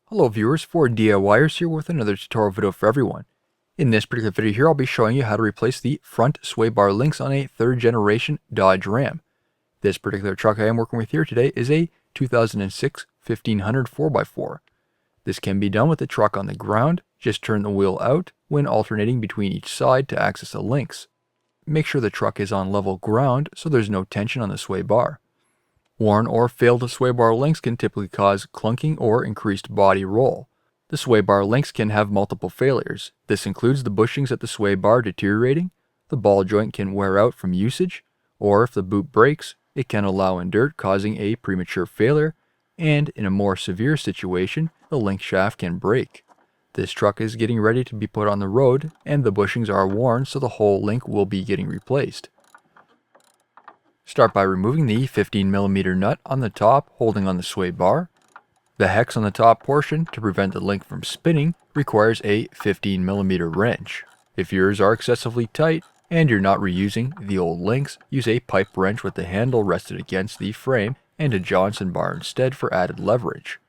Hello viewers, 4DIYers here with another tutorial video for everyone. In this particular video here, I'll be showing you how to replace the front sway bar links on a 3rd generation Dodge Ram. This particular truck I am working with here today is a 2006 1500 4x4. This can be done with the truck on the ground. Just turn the wheel out when alternating between each side to access the links. Make sure the truck is on level ground so there's no tension on the sway bar. Worn or failed sway bar links can typically cause clunking or increased body roll. The sway bar links can have multiple failures. This includes the bushings at the sway bar deteriorating, the ball joint can wear out from usage, or if the boot breaks, it can allow in dirt causing a premature failure, and in a more severe situation, the link shaft can break. This truck is getting ready to be put on the road, and the bushings are worn so the whole link will be getting replaced. Start by removing the 15mm nut on the top holding on the sway bar. The hex on the top portion to prevent the link from spinning requires a 15mm wrench. If yours are excessively tight and you're not reusing the old links, use a pipe wrench with the handle rested against the frame and a Johnson bar instead for added leverage.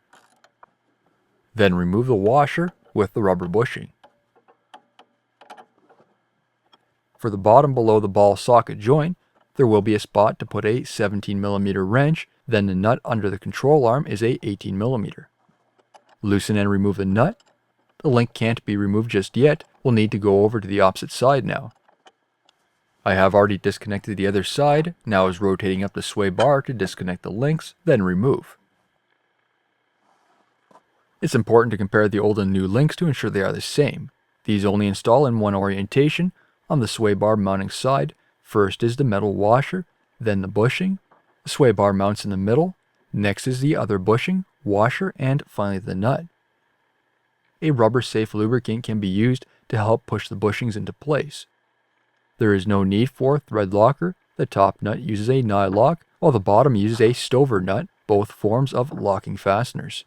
Then remove the washer with the rubber bushing. For the bottom below the ball socket joint, there will be a spot to put a 17mm wrench, then the nut under the control arm is a 18mm. Loosen and remove the nut. The link can't be removed just yet, we'll need to go over to the opposite side now. I have already disconnected the other side, now is rotating up the sway bar to disconnect the links, then remove. It's important to compare the old and new links to ensure they are the same. These only install in one orientation. On the sway bar mounting side, first is the metal washer, then the bushing. The sway bar mounts in the middle. Next is the other bushing, washer, and finally the nut. A rubber-safe lubricant can be used to help push the bushings into place. There is no need for thread locker. The top nut uses a nylock, while the bottom uses a stover nut, both forms of locking fasteners.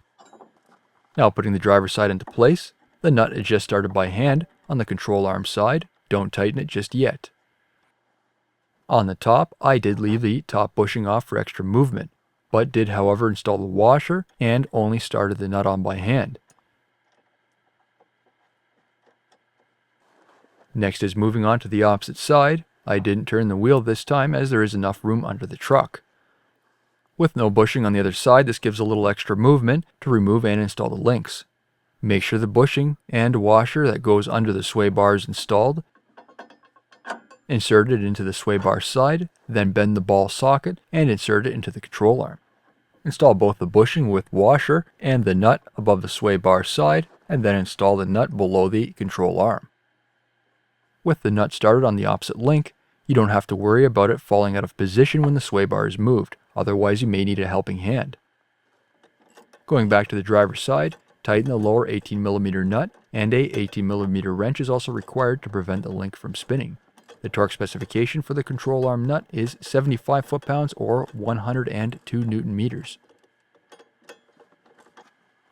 Now putting the driver's side into place, the nut is just started by hand on the control arm side. Don't tighten it just yet. On the top, I did leave the top bushing off for extra movement, but did however install the washer and only started the nut on by hand. Next is moving on to the opposite side. I didn't turn the wheel this time as there is enough room under the truck. With no bushing on the other side, this gives a little extra movement to remove and install the links. Make sure the bushing and washer that goes under the sway bar is installed. Insert it into the sway bar side, then bend the ball socket and insert it into the control arm. Install both the bushing with washer and the nut above the sway bar side, and then install the nut below the control arm. With the nut started on the opposite link, you don't have to worry about it falling out of position when the sway bar is moved, otherwise you may need a helping hand. Going back to the driver's side, tighten the lower 18mm nut, and a 18mm wrench is also required to prevent the link from spinning. The torque specification for the control arm nut is 75 foot-pounds or 102 Newton-meters.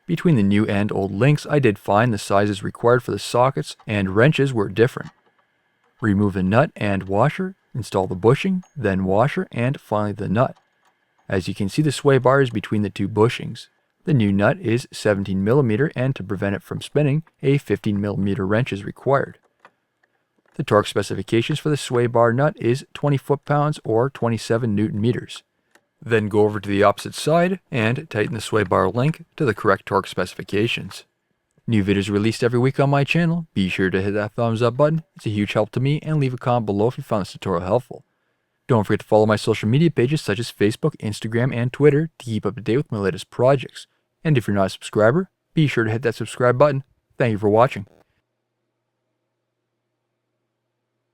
Between the new and old links, I did find the sizes required for the sockets and wrenches were different. Remove the nut and washer, install the bushing, then washer, and finally the nut. As you can see, the sway bar is between the two bushings. The new nut is 17mm, and to prevent it from spinning, a 15mm wrench is required. The torque specifications for the sway bar nut is 20 foot-pounds or 27 Newton-meters. Then go over to the opposite side and tighten the sway bar link to the correct torque specifications. New videos released every week on my channel. Be sure to hit that thumbs up button. It's a huge help to me, and leave a comment below if you found this tutorial helpful. Don't forget to follow my social media pages such as Facebook, Instagram, and Twitter to keep up to date with my latest projects. And if you're not a subscriber, be sure to hit that subscribe button. Thank you for watching.